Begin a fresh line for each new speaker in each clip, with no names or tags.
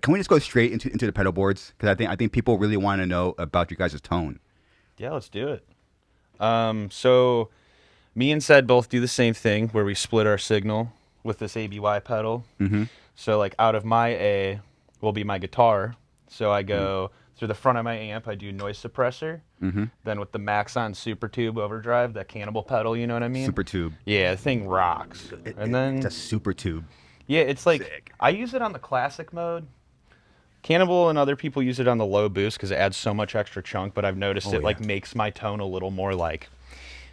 can we just go straight into the pedal boards? Because I think people really want to know about your guys' tone.
Yeah, let's do it. So me and Sed both do the same thing where we split our signal with this ABY pedal.
Mm-hmm.
So like out of my A will be my guitar. So I go through the front of my amp, I do noise suppressor.
Mm-hmm.
Then with the Maxon Super Tube overdrive, that Cannibal pedal, you know what I mean?
Super tube.
Yeah, the thing rocks. And
It's
then
a super tube.
yeah, it's like
Sick.
I use it on the classic mode. Cannibal and other people use it on the low boost because it adds so much extra chunk, but I've noticed
Oh,
it like
yeah.
makes my tone a little more like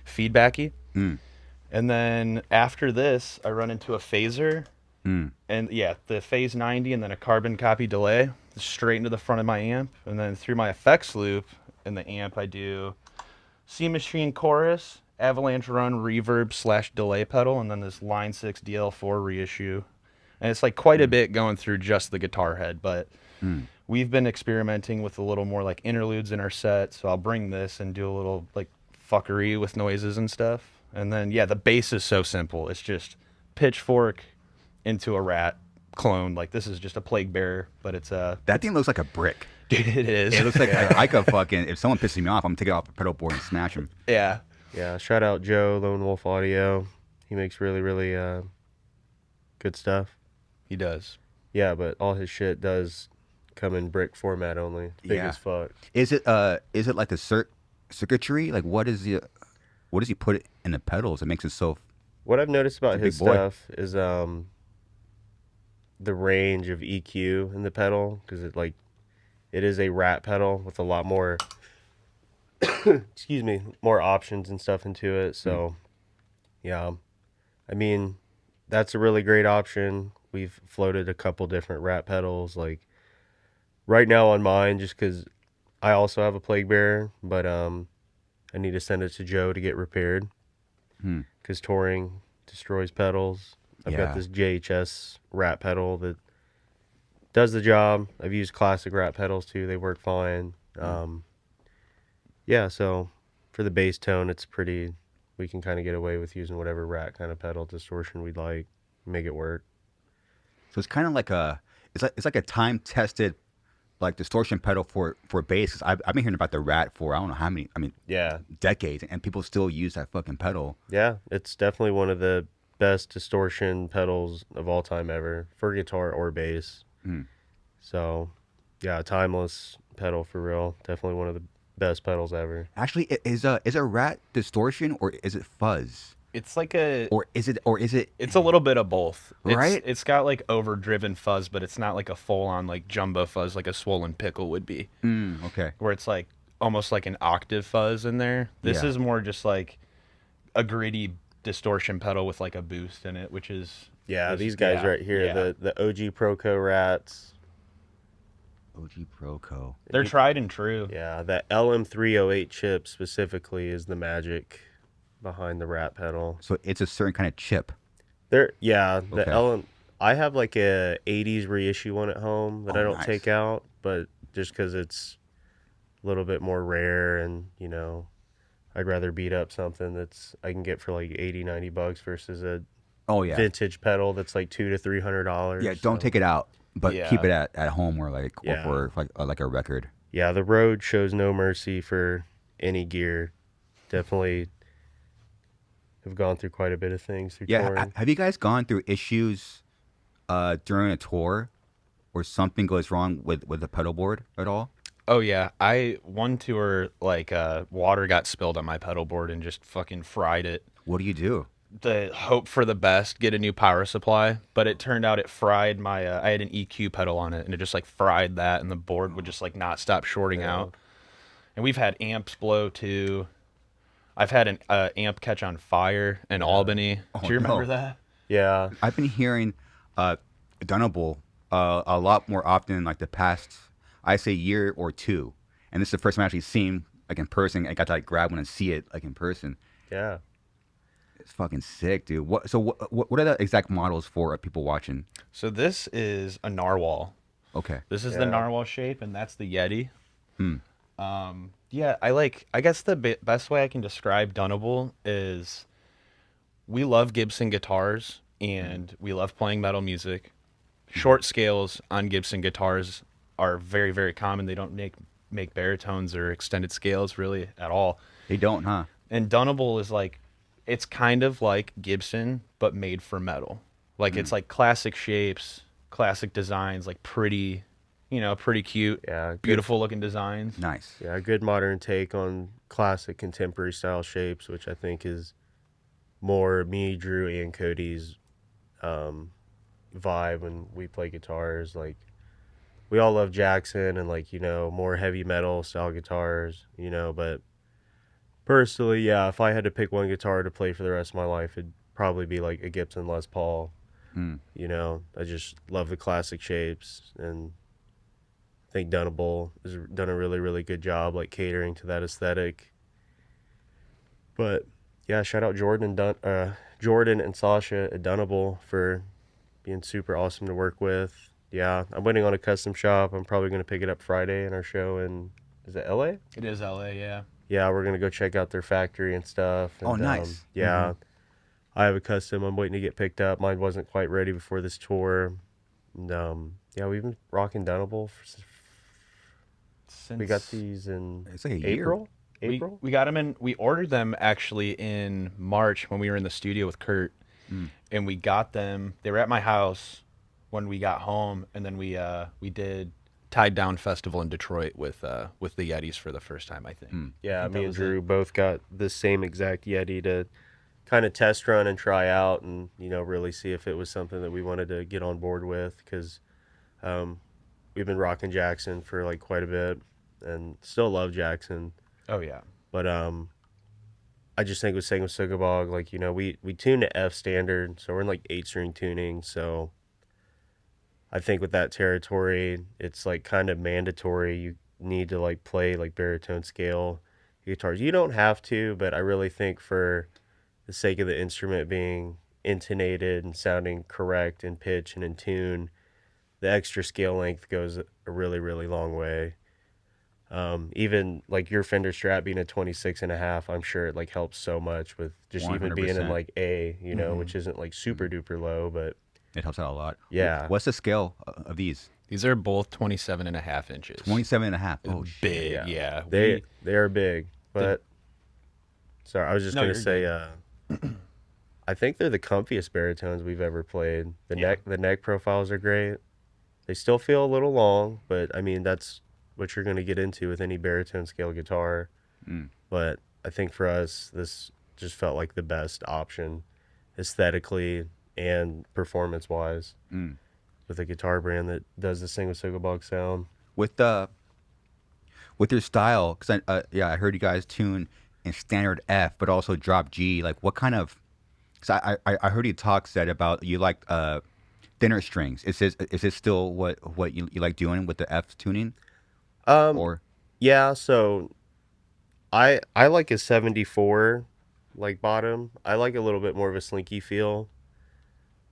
feedbacky.
Mm.
And then after this, I run into a phaser,
Mm.
and yeah, the phase 90 and then a carbon copy delay straight into the front of my amp. And then through my effects loop in the amp, I do C Machine chorus, avalanche run reverb / delay pedal, and then this line 6 DL4 reissue. And it's like quite a bit going through just the guitar head, but we've been experimenting with a little more like interludes in our set. So I'll bring this and do a little like fuckery with noises and stuff. And then, yeah, the bass is so simple. It's just pitchfork into a rat clone. Like this is just a plague bearer, but it's
That thing looks like a brick.
dude, it is.
It looks like I could fucking, if someone pisses me off, I'm gonna take it off the pedal board and smash him.
yeah.
Yeah, shout out Joe, Lone Wolf Audio. He makes really, really good stuff.
He does.
Yeah, but all his shit does come in brick format only. It's big
Yeah.
as fuck.
Is it like the circuitry? Like what does he put in the pedals? It makes it so.
What I've noticed about
It's a
his
big boy.
stuff is the range of EQ in the pedal, because it is a rat pedal with a lot more excuse me, more options and stuff into it. So yeah, I mean, that's a really great option. We've floated a couple different rat pedals, like right now on mine, just because I also have a plague bearer, but I need to send it to Joe to get repaired because touring destroys pedals. I've
Yeah.
got this JHS rat pedal that does the job. I've used classic rat pedals too. They work fine. Yeah, so for the bass tone, it's pretty, we can kind of get away with using whatever rat kind of pedal distortion we'd like, make it work.
So it's kind of like it's like a time tested like distortion pedal for bass. 'Cause I've been hearing about the Rat for I don't know how many, I mean,
Yeah.
decades, and people still use that fucking pedal.
Yeah, it's definitely one of the best distortion pedals of all time ever for guitar or bass. So, yeah, timeless pedal for real. Definitely one of the best pedals ever.
Actually, is a Rat distortion or is it fuzz?
It's like a
Or is it
It's a little bit of both.
Right?
It's got like overdriven fuzz, but it's not like a full on like jumbo fuzz like a swollen pickle would be.
okay?
Where it's like almost like an octave fuzz in there. This
Yeah.
is more just like a gritty distortion pedal with like a boost in it, which is
Yeah,
this-
these guys
yeah,
right here,
yeah.
the OG Proco Rats.
OG Proco.
They're tried and true.
Yeah, that LM308 chip specifically is the magic behind the rat pedal.
So it's a certain kind of chip.
The
Okay.
LM. I have like a 80s reissue one at home that
Oh,
I don't
nice.
take out, but just because it's a little bit more rare, and I'd rather beat up something that's I can get for like 80, $90 versus a
Oh yeah.
vintage pedal that's like $200 to $300.
Yeah. Don't take it out, but
Yeah.
keep it at home or like
Yeah.
or for like a record.
Yeah, the road shows no mercy for any gear. Definitely have gone through quite a bit of things through
Yeah.
touring.
Have you guys gone through issues during a tour where something goes wrong with the pedal board at all?
Oh yeah, one tour like water got spilled on my pedal board and just fucking fried it.
What do you do?
The hope for the best, get a new power supply, but it turned out it fried my I had an EQ pedal on it and it just like fried that, and the board would just like not stop shorting out. And we've had amps blow too. I've had an amp catch on fire in Albany. Do you remember
no.
that?
Yeah,
I've been hearing Dunnable a lot more often, like the past, I say, year or two. And this is the first time I actually seen like in person. I got to like grab one and see it like in person.
yeah.
It's fucking sick, dude. What are the exact models for people watching?
So this is a narwhal.
Okay.
This is the
Yeah.
narwhal shape, and that's the Yeti. Yeah, I guess the best way I can describe Dunnable is we love Gibson guitars and we love playing metal music. Short scales on Gibson guitars are very, very common. They don't make baritones or extended scales really at all.
They don't, huh?
And Dunnable is like, it's kind of like Gibson, but made for metal. Like it's like classic shapes, classic designs, like pretty, pretty cute,
Yeah, good.
beautiful looking designs.
Nice.
Yeah, a good modern take on classic contemporary style shapes, which I think is more me, Drew, and Cody's vibe when we play guitars. Like, we all love Jackson and, like, more heavy metal style guitars, but personally, yeah, if I had to pick one guitar to play for the rest of my life, it'd probably be like a Gibson Les Paul. I just love the classic shapes, and I think Dunnable has done a really, really good job, like, catering to that aesthetic. But yeah, shout out Jordan and Sasha at Dunnable for being super awesome to work with. Yeah, I'm waiting on a custom shop. I'm probably going to pick it up Friday in our show in, is it LA?
It is LA, yeah.
Yeah, we're going to go check out their factory and stuff. And,
Oh, nice.
Yeah, I have a custom. I'm waiting to get picked up. Mine wasn't quite ready before this tour. And, yeah, we've been rocking Dunnable. We got these in
It's like a
April.
April. We got them in. We ordered them actually in March when we were in the studio with Kurt, and we got them. They were at my house when we got home, and then we did Tied Down Festival in Detroit with the Yetis for the first time, I think.
Yeah,
I think that
me and
was
Drew
it.
both got the same exact Yeti to kind of test run and try out, and really see if it was something that we wanted to get on board with, because we've been rocking Jackson for like quite a bit and still love Jackson.
Oh yeah.
But I just think with SANGUISUGABOGG, like, we tune to F standard, so we're in like 8-string tuning. So I think with that territory, it's like kind of mandatory. You need to like play like baritone scale guitars. You don't have to, but I really think for the sake of the instrument being intonated and sounding correct in pitch and in tune, the extra scale length goes a really, really long way. Even like your Fender Strat being a 26.5, I'm sure it like helps so much with just even being in
100%.
like A, which isn't like super duper low, but
It helps out a lot.
Yeah.
What's the scale of these?
These are both 27.5 inches.
27.5. Oh, shit.
Big, yeah.
they are big. But sorry, I was just
No,
gonna
you're
say, I think they're the comfiest baritones we've ever played. The neck profiles are great. They still feel a little long, but I mean that's what you're gonna get into with any baritone scale guitar. But I think for us, this just felt like the best option, aesthetically and performance wise, with a guitar brand that does the SANGUISUGABOGG sound.
With your style, because I heard you guys tune in standard F, but also drop G. Like, what kind of? Because I heard you said about you like thinner strings. Is this still what you like doing with the F tuning? Or
Yeah, so I like a 74 like bottom. I like a little bit more of a slinky feel.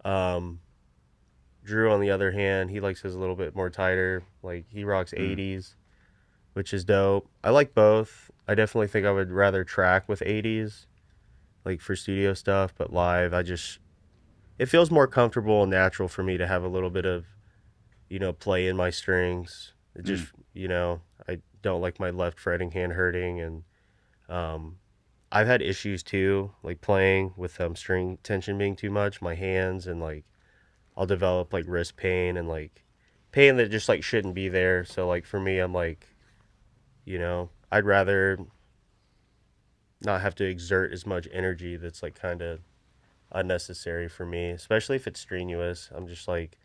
Drew, on the other hand, he likes his a little bit more tighter. Like, he rocks 80s, which is dope. I like both. I definitely think I would rather track with 80s, like for studio stuff, but live, it feels more comfortable and natural for me to have a little bit of, play in my strings. It just, I don't like my left fretting hand hurting, and I've had issues too, like playing with string tension being too much, my hands, and like I'll develop like wrist pain and like pain that just like shouldn't be there. So like for me, I'm like, I'd rather not have to exert as much energy that's like kind of unnecessary for me, especially if it's strenuous. I'm just like,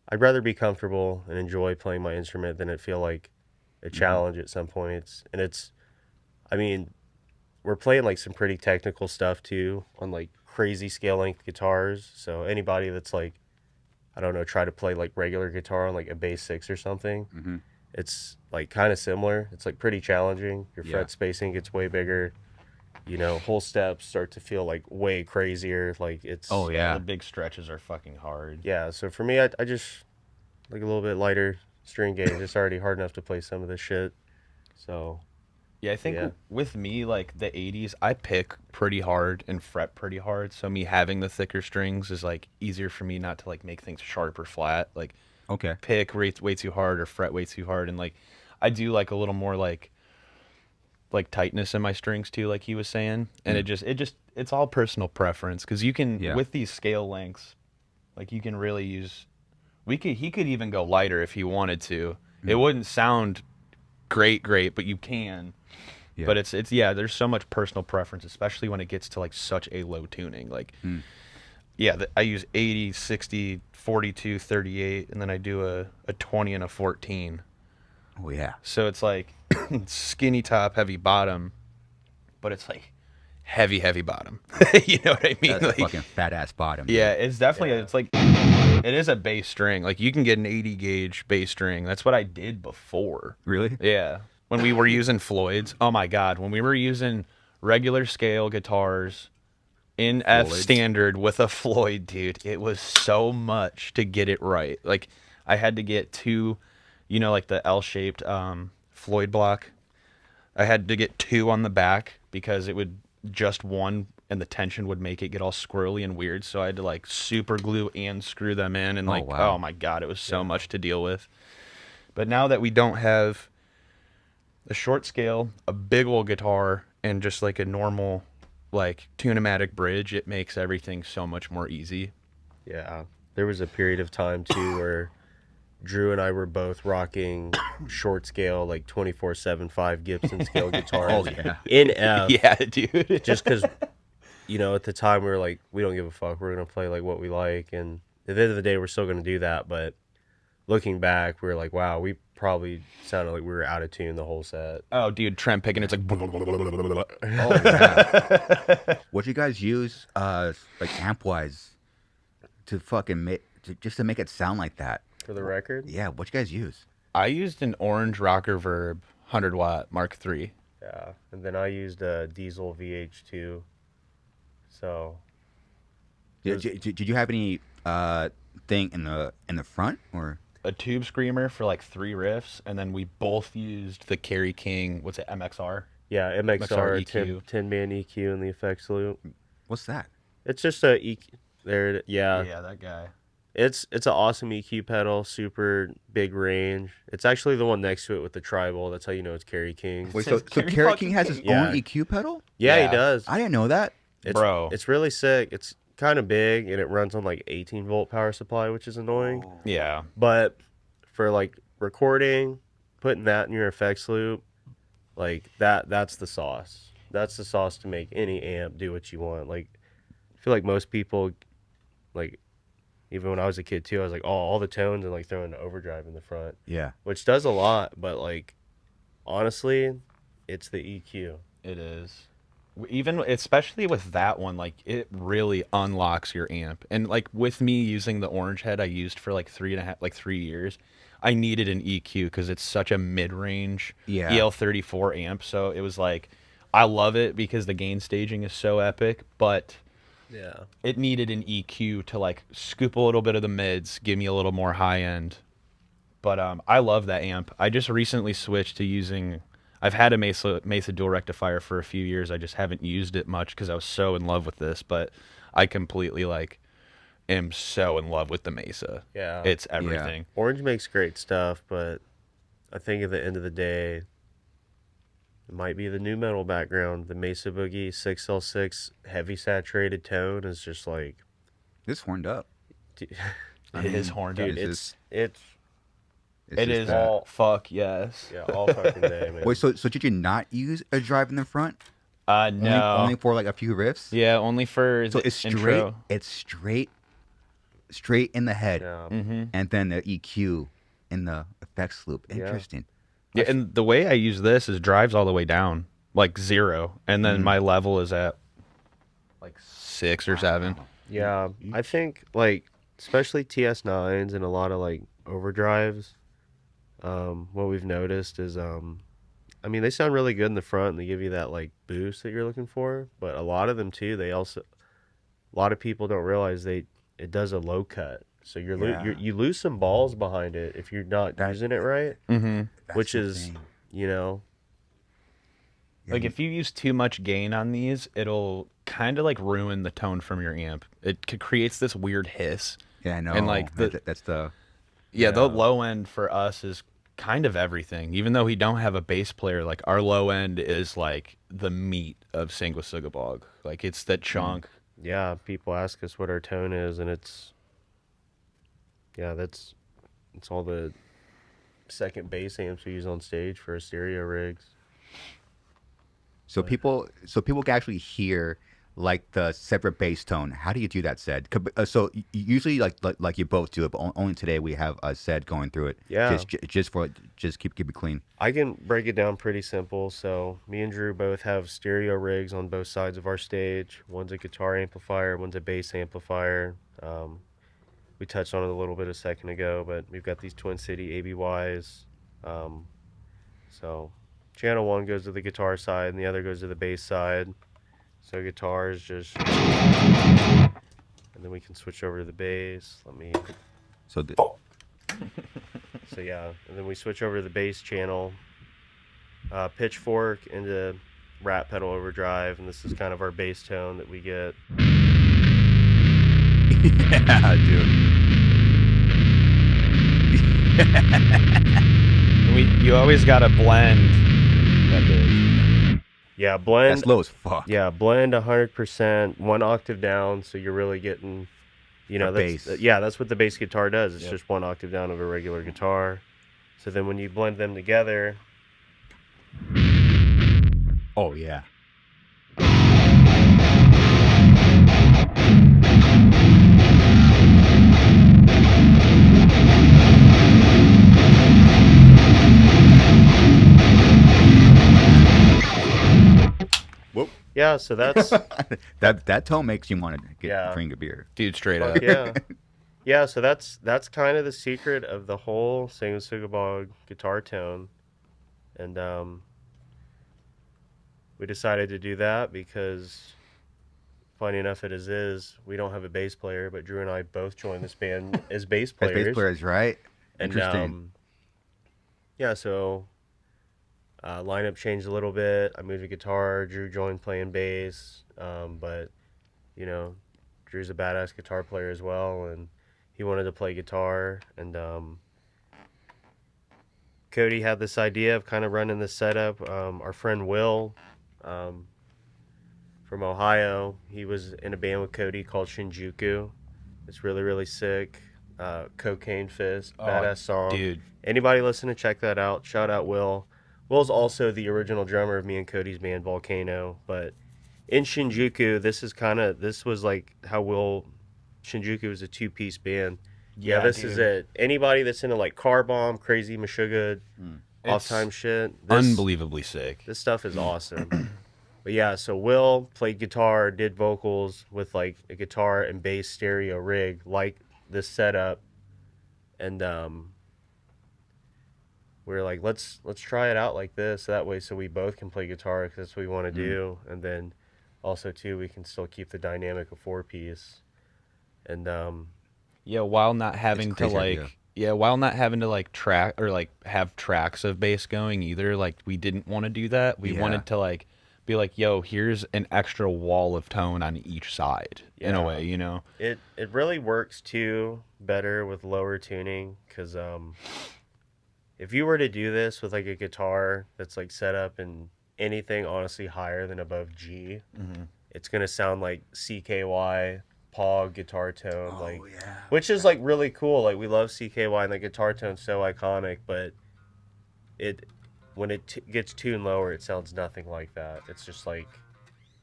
I'd rather be comfortable and enjoy playing my instrument than it feel like a challenge at some points. And I mean, we're playing like some pretty technical stuff too on like crazy scale length guitars. So anybody that's like, I don't know, try to play like regular guitar on like a bass 6 or something, it's like kind of similar. It's like pretty challenging. Your fret spacing gets way bigger. Whole steps start to feel like way crazier. Like it's
The big stretches are fucking hard.
Yeah. So for me, I just like a little bit lighter string gauge. It's already hard enough to play some of this shit. So
Yeah, I think
Yeah.
with me, like the 80s, I pick pretty hard and fret pretty hard. So me having the thicker strings is like easier for me not to like make things sharp or flat. Like
Okay.
pick way too hard or fret way too hard. And like I do like a little more like tightness in my strings too, like he was saying. And it's all personal preference because you can
Yeah.
with these scale lengths, like you can really use. He could even go lighter if he wanted to. It wouldn't sound great, but you can.
Yeah.
But it's yeah, there's so much personal preference, especially when it gets to like such a low tuning. Like yeah, I use 80, 60, 42, 38, and then I do a 20 and a 14.
Oh yeah.
So it's like skinny top, heavy bottom, but it's like heavy bottom. You know what I mean?
That's
Like,
a fucking fat ass bottom.
yeah,
Dude.
it's definitely it's like it is a bass string. Like you can get an 80 gauge bass string. That's what I did before.
Really?
Yeah. When we were using Floyd's, oh my God, when we were using regular scale guitars in F
Floyd's?
standard with a Floyd, dude, it was so much to get it right. Like I had to get two, you know, like the L-shaped Floyd block. I had to get two on the back because it would just one and the tension would make it get all squirrely and weird. So I had to like super glue and screw them in and like,
wow.
oh my God, it was so much to deal with. But now that we don't have a short scale, a big old guitar, and just like a normal like tune-o-matic bridge, it makes everything so much more easy.
Yeah. There was a period of time too where Drew and I were both rocking short scale, like 24/7 Gibson scale guitars
Oh yeah.
in F.
Yeah, dude.
Just because, you know, at the time we were like, we don't give a fuck. We're going to play like what we like. And at the end of the day, we're still going to do that. But looking back, we were like, wow, we probably sounded like we were out of tune the whole set.
Oh, dude, Trent picking it's like
Oh yeah. What you guys use, like amp wise, to fucking just to make it sound like that?
For the record?
Yeah. What you guys use?
I used an orange Rocker Verb 100-watt Mark III.
Yeah. And then I used a Diesel VH2. So,
Did you have any thing in the front or?
A tube screamer for like 3 riffs, and then we both used the Kerry King, what's it, MXR?
yeah,
MXR
MXR,
EQ.
10-band EQ in the effects loop.
What's that?
It's just a EQ. There, yeah.
Yeah, that guy.
It's an awesome EQ pedal, super big range. It's actually the one next to it with the tribal. That's how you know it's Kerry King.
Wait,
says
so
Kerry
Kerry
fucking
King has his
King.
own
Yeah.
EQ pedal?
Yeah,
Yeah.
he does.
I didn't know that.
Bro.
It's really sick. It's kind of big and it runs on like 18-volt power supply, which is annoying.
Yeah.
But for like recording, putting that in your effects loop, like that's the sauce. That's the sauce to make any amp do what you want. Like I feel like most people, like even when I was a kid too, I was like, oh, all the tones and like throwing the overdrive in the front,
Yeah.
which does a lot, but like honestly, it's the EQ.
It is. Even especially with that one, like it really unlocks your amp. And like with me using the orange head I used for like 3 years, I needed an EQ because it's such a mid-range
Yeah.
EL34 amp. So it was like, I love it because the gain staging is so epic, but
Yeah.
it needed an EQ to like scoop a little bit of the mids, give me a little more high end. But I love that amp. I just recently switched to using. I've had a Mesa dual rectifier for a few years. I just haven't used it much because I was so in love with this. But I completely like am so in love with the Mesa.
Yeah.
It's everything.
Orange makes great stuff, but I think at the end of the day, it might be the new metal background. The Mesa Boogie 6L6 heavy saturated tone is just like,
It's horned up.
dude,
It is horned
dude,
up.
It's
it's
It
just
is
that.
all fuck yes.
yeah, all fucking day, man.
Wait, so did you not use a drive in the front?
No.
Only for like a few riffs?
Yeah, only for
So
the
it's straight.
intro.
It's straight in the head,
Yeah.
and then the EQ in the effects loop.
Yeah.
Interesting.
Yeah, and the way I use this is drives all the way down, like 0, and then my level is at like 6 or 7.
Yeah, I think like especially TS9s and a lot of like overdrives. What we've noticed is, I mean, they sound really good in the front and they give you that like boost that you're looking for. But a lot of them too, a lot of people don't realize it does a low cut, so you lose some balls behind it if you're not using it right.
Mm-hmm.
That's
Which
the
is,
thing.
you know,
Like if you use too much gain on these, it'll kind of like ruin the tone from your amp. Creates this weird hiss.
Yeah, I know.
And like
That's the
the low end for us is kind of everything. Even though we don't have a bass player, like our low end is like the meat of Sanguisugabogg. Like it's that chunk.
Yeah, people ask us what our tone is, and it's all the second bass amps we use on stage for our stereo rigs.
so people can actually hear like the separate bass tone. How do you do that, Said? So usually like you both do it, but only today we have Said going through it.
Yeah.
Just keep it clean.
I can break it down pretty simple. So me and Drew both have stereo rigs on both sides of our stage. One's a guitar amplifier, one's a bass amplifier. We touched on it a little bit a second ago, but we've got these Twin City ABYs. So channel one goes to the guitar side and the other goes to the bass side. So guitar is just, and then we can switch over to the bass.
So
So yeah, and then we switch over to the bass channel, pitchfork into rat pedal overdrive, and this is kind of our bass tone that we get.
yeah, dude.
You always got to blend that big.
Yeah, blend.
That's low as fuck.
Yeah, blend 100%, 1 octave down, so you're really getting,
bass.
That's what the bass guitar does. It's just 1 octave down of a regular guitar. So then when you blend them together,
Oh yeah. Whoop.
yeah, so that's
that tone makes you want to
Yeah.
drink a beer.
Dude, straight
fuck
up.
yeah. Yeah, so that's kind of the secret of the whole Sanguisugabogg guitar tone. And we decided to do that because, funny enough it is, we don't have a bass player, but Drew and I both joined this band as bass
As
players.
bass players, right?
And
Interesting.
yeah, so lineup changed a little bit. I moved to guitar. Drew joined playing bass, but Drew's a badass guitar player as well, and he wanted to play guitar. And Cody had this idea of kind of running this setup. Our friend Will, from Ohio, he was in a band with Cody called Shinjuku. It's really, really sick. Cocaine Fist, badass song.
Dude.
Anybody listening, check that out. Shout out Will. Will's also the original drummer of me and Cody's band Volcano. But in Shinjuku, this was like how Shinjuku was a 2-piece band. Yeah, this is it. Anybody that's into like Car Bomb, Crazy Meshuggah, off time shit.
Unbelievably sick.
This stuff is awesome. But yeah, so Will played guitar, did vocals with like a guitar and bass stereo rig, like this setup. And we were like, let's try it out like this. That way, so we both can play guitar because that's what we want to do. And then also too, we can still keep the dynamic of 4-piece. And
Yeah, while not having to
crazy idea.
track or like have tracks of bass going either. Like we didn't want to do that. We wanted to like be like, yo, here's an extra wall of tone on each side in a way,
It really works too better with lower tuning because if you were to do this with like a guitar that's like set up in anything honestly higher than above G, it's gonna sound like CKY Pog guitar tone, which is like really cool. Like we love CKY and the guitar tone's so iconic, but when it gets tuned lower, it sounds nothing like that. It's just like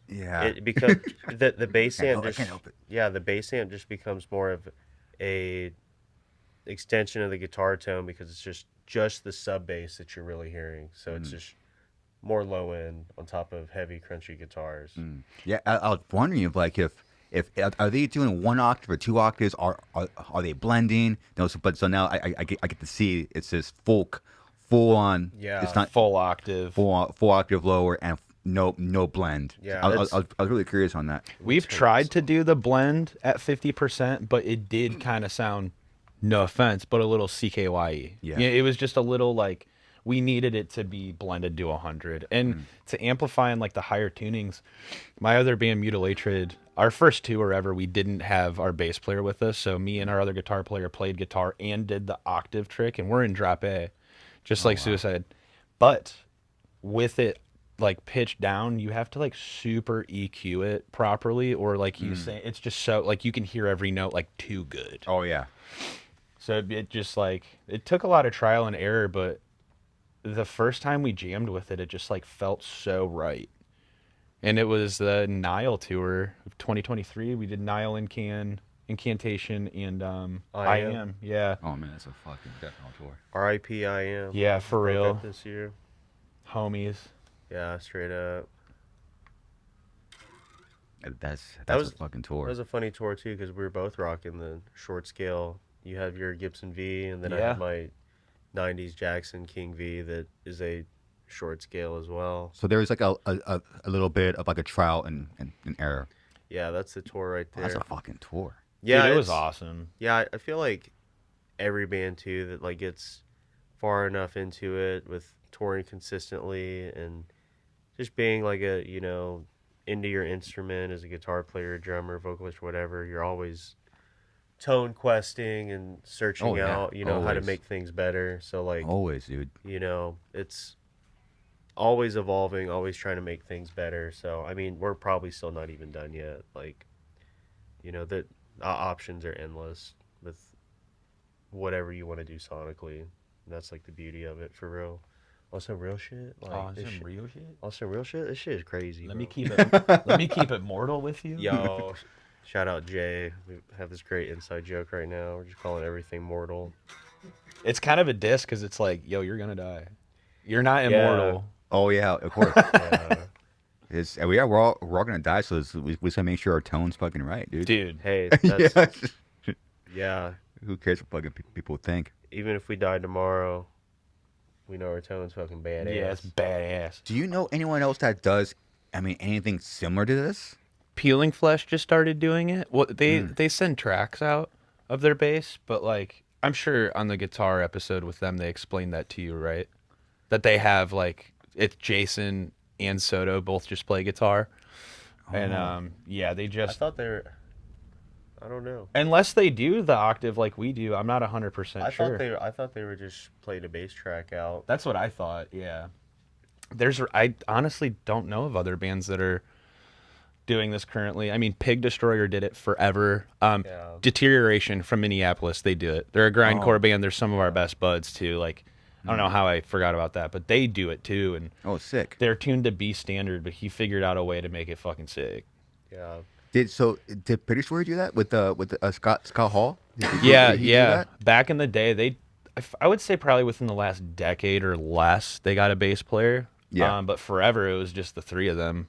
it becomes the bass amp
I can't help it.
Yeah, the bass amp just becomes more of a extension of the guitar tone because it's just the sub bass that you're really hearing. So it's just more low end on top of heavy crunchy guitars.
Yeah, I was wondering if are they doing 1 octave or 2 octaves? Are they blending? No, so now I get to see it's this full on.
Yeah,
it's not
full octave.
full octave lower and no blend.
Yeah,
I was really curious on that.
We've tried to do the blend at 50%, but it did kind of sound, no offense, but a little CKYE.
Yeah.
It was just a little like we needed it to be blended to 100 and to amplify in like the higher tunings. My other band, Mutilatred, our first tour ever, we didn't have our bass player with us, so me and our other guitar player played guitar and did the octave trick, and we're in drop A, just like Suicide. But with it like pitched down, you have to like super EQ it properly, or like you say, it's just so like you can hear every note like too good.
Oh yeah.
So it just like it took a lot of trial and error, but the first time we jammed with it, it just like felt so right. And it was the Nile tour of 2023. We did Nile, Incantation, and I Am. Yeah.
Oh man, that's a fucking definite tour.
R.I.P. I Am.
Yeah, for
Broke
real.
up this year.
Homies.
Yeah, straight up.
That's
was-
a fucking
It
tour.
was a funny tour too because we were both rocking the short scale. You have your Gibson V, and then I
Yeah.
have my '90s Jackson King V that is a short scale as well.
So there's like a little bit of like a trial and error.
Yeah, that's the tour right there.
That's a fucking tour.
Yeah,
Dude, it was
it's-
awesome.
Yeah, I feel like every band too that like gets far enough into it with touring consistently and just being like a, you know, into your instrument as a guitar player, drummer, vocalist, whatever, you're always tone questing and searching
Oh, yeah,
out, you know, how to
always.
make things better. So like,
Always, dude.
you know, it's always evolving, always trying to make things better. So I mean, we're probably still not even done yet. Like, you know, the options are endless with whatever you want to do sonically. And that's like the beauty of it, for real. Also, real shit. Like, this shit-
real shit.
Also, real shit. This shit is crazy.
Let me
bro.
keep it. Let me keep it mortal with you.
Yo, shout out Jay. We have this great inside joke right now. We're just calling everything mortal.
It's kind of a diss because it's like, yo, you're gonna die. You're not
Yeah.
immortal.
Oh yeah, of course.
Yeah.
It's we're all gonna die, so we just gotta make sure our tone's fucking right, dude.
Dude.
Hey, that's,
Yeah.
yeah.
Who cares what fucking people think?
Even if we died tomorrow, we know our tone's fucking badass.
Yeah, it's badass.
Do you know anyone else that does? I mean, anything similar to this?
Peeling Flesh just started doing it. Well, they send tracks out of their bass, but like I'm sure on the guitar episode with them they explained that to you, right? That they have like it's Jason and Soto both just play guitar, and yeah, they
I
just
thought they were. I don't know.
unless they do the octave like we do, I'm not 100% sure.
I thought they were just played a bass track out.
That's what I thought. Yeah, I honestly don't know of other bands that are doing this currently. I mean, Pig Destroyer did it forever.
Yeah.
Deterioration from Minneapolis, they do it. They're a grindcore band. They're some of our best buds too. Like, I don't know how I forgot about that, but they do it too, and
Oh, sick.
they're tuned to B standard. But he figured out a way to make it fucking sick.
Yeah.
Did Pretty Story do that with Scott Hall? Did
Yeah,
he do
yeah.
that?
Back in the day, I would say probably within the last decade or less, they got a bass player.
Yeah.
But forever it was just the three of them.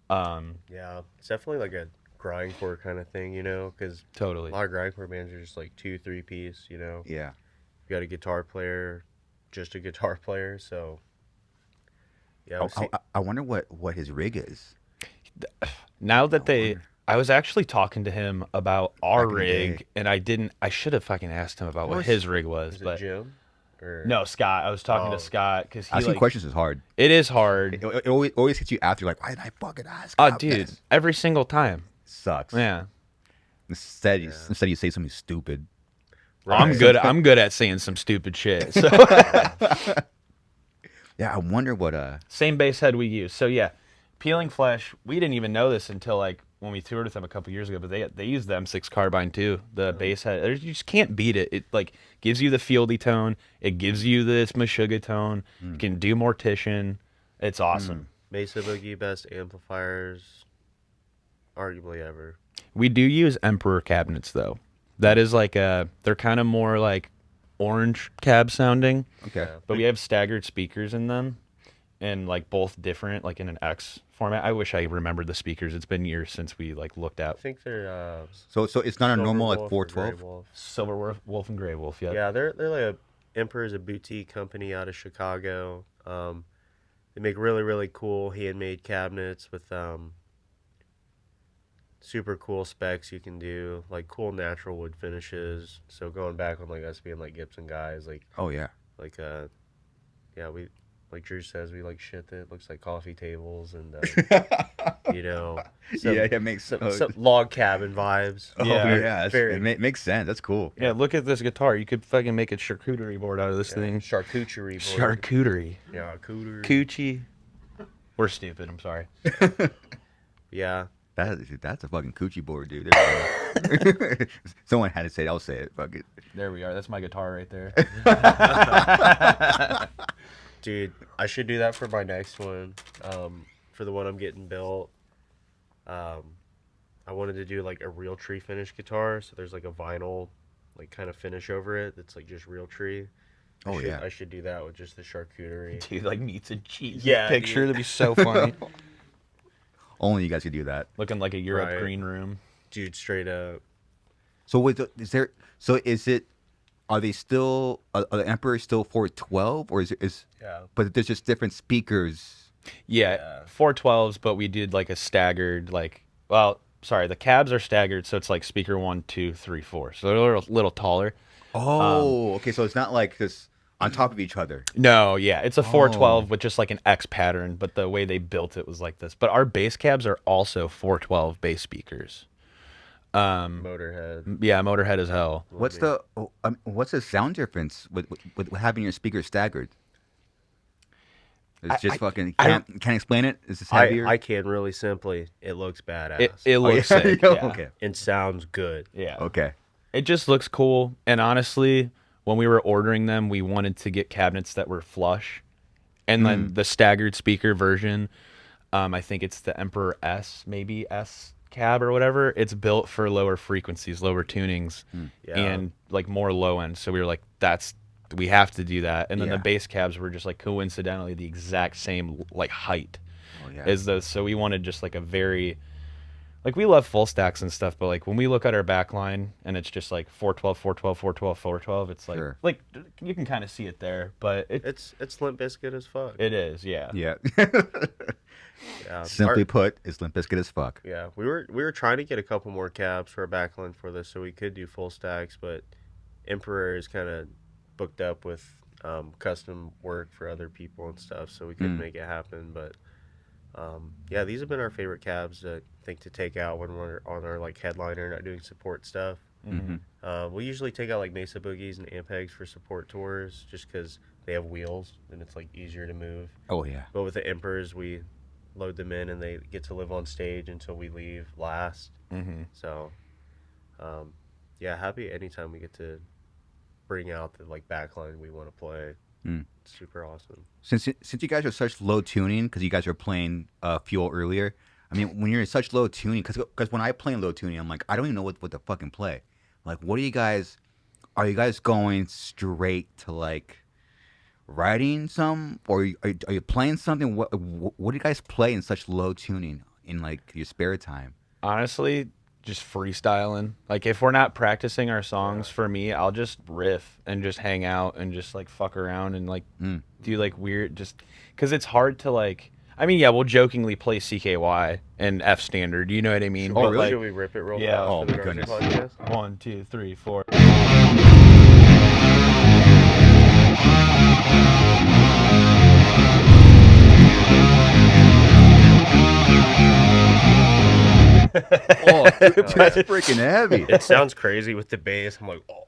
Yeah. It's definitely like a grindcore kind of thing, you know, because
Totally.
a lot of grindcore bands are just like 2-3 piece, you know.
Yeah.
You got a guitar player, just a guitar player, so. Yeah.
I wonder what his rig is.
Now that I was actually talking to him about our
Back in the
rig,
day.
and I should have fucking asked him about what
was-
his rig was,
is it
but
Jim? Or
no, Scott. I was talking
Oh.
to Scott because he
Asking
like,
questions is hard.
it is hard.
It always hits you after, like, why did I fucking ask?
Oh,
about
dude,
this?
every single time.
Sucks.
Yeah,
Instead, you say something stupid.
I'm good. I'm good at saying some stupid shit. So
Yeah, I wonder what
same bass head we use. So yeah, Peeling Flesh. We didn't even know this until like when we toured with them a couple years ago. But they use the M6 carbine too. The bass head. You just can't beat it. It like gives you the fieldy tone. It gives you this Meshuggah tone. You can do Mortician. It's awesome.
Mesa Boogie best amplifiers, arguably ever.
We do use Emperor cabinets though. That is like they're kind of more like orange cab sounding,
okay.
but we have staggered speakers in them, and like both different, like in an X format. I wish I remembered the speakers. It's been years since we like looked
I
at
think they're
So it's not a
Silver
normal like
Wolf or Grey
412.
Wolf.
Silver Wolf and Grey Wolf. Yep.
Yeah, they're like Emperor's a boutique company out of Chicago. They make really, really cool handmade cabinets with super cool specs you can do, like cool natural wood finishes. So going back on like us being like Gibson guys, like
Oh yeah.
yeah, we like Drew says, we like shit that looks like coffee tables and you know,
Yeah, it makes
some log cabin vibes.
Oh
Yeah.
yeah,
Very-
it makes sense. That's cool.
Yeah, look at this guitar. You could fucking make a charcuterie board out of this thing.
Charcuterie board.
Charcuterie.
Yeah, cooterie.
Coochie. We're stupid. I'm sorry.
Yeah.
That's a fucking coochie board, dude. There we go. Someone had to say it. I'll say it. Fuck it.
There we are. That's my guitar right there.
Dude, I should do that for my next one. For the one I'm getting built. I wanted to do like a real tree finish guitar, so there's like a vinyl like kind of finish over it that's like just real tree. I should do that with just the charcuterie.
Dude, like meats and cheese.
Yeah,
Picture.
dude.
That'd be so funny.
Only you guys could do that.
Looking like a Europe
Right.
green room.
Dude, straight up.
So is there? So is it? Are they still? Are the Emperor still 412, or is?
Yeah.
But there's just different speakers.
Yeah, 412s, but we did like a staggered, like, well, sorry, the cabs are staggered, so it's like speaker 1, 2, 3, 4. So they're a little taller.
Oh, okay. So it's not like this on top of each other.
No, yeah, it's a 412 with just like an X pattern, but the way they built it was like this. But our bass cabs are also 412 bass speakers.
Motorhead.
Yeah, Motorhead as hell.
What's the sound difference with having your speakers staggered? It's just fucking can't explain it. Is this heavier?
I can really simply. It looks badass.
It looks
yeah.
sick.
Yeah,
Yeah.
okay.
and sounds good.
Yeah.
Okay.
It just looks cool. And honestly, when we were ordering them, we wanted to get cabinets that were flush. And then the staggered speaker version, I think it's the Emperor S, maybe S cab or whatever. It's built for lower frequencies, lower tunings,
Yeah.
and like more low end. So we were like, we have to do that. And then
Yeah.
the bass cabs were just like coincidentally the exact same like height
Oh yeah.
as those. So we wanted just like a very, like, we love full stacks and stuff, but like when we look at our back line and it's just like 412, 412, 412, 412, it's like,
Sure.
like you can kind of see it there, but
It's Limp Bizkit as fuck.
it is, yeah.
Yeah.
Yeah.
Simply put, it's Limp Bizkit as fuck.
Yeah, we were trying to get a couple more cabs for our backline for this, so we could do full stacks, but Emperor is kind of booked up with custom work for other people and stuff, so we couldn't make it happen. But yeah, these have been our favorite cabs I think to take out when we're on our like headliner, not doing support stuff. We usually take out like Mesa Boogies and Ampegs for support tours, just because they have wheels and it's like easier to move.
Oh yeah.
But with the Emperors, we load them in and they get to live on stage until we leave last. So, yeah, happy anytime we get to bring out the like backline we want to play. It's super awesome.
Since you guys are such low tuning, because you guys were playing Fuel earlier. I mean, when you're in such low tuning, because when I play in low tuning, I'm like, I don't even know what to fucking play. Like, what are you guys going straight to like writing some, or are you playing something? What do you guys play in such low tuning in like your spare time?
Honestly, just freestyling. Like if we're not practicing our songs, for me, I'll just riff and just hang out and just like fuck around and like do like weird, just because it's hard to like. I mean, yeah, we'll jokingly play CKY and F standard. You know what I mean?
Oh,
But,
really?
like,
Should we rip it real
yeah.
fast?
Oh,
for the
my
Garza
goodness.
podcast?
1, 2, 3, 4.
Oh, that's freaking heavy.
It sounds crazy with the bass. I'm like, oh.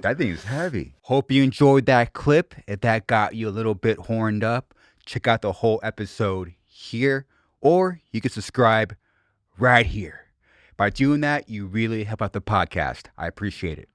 That thing is heavy. Hope you enjoyed that clip. If that got you a little bit horned up, check out the whole episode here, or you can subscribe right here. By doing that, you really help out the podcast. I appreciate it.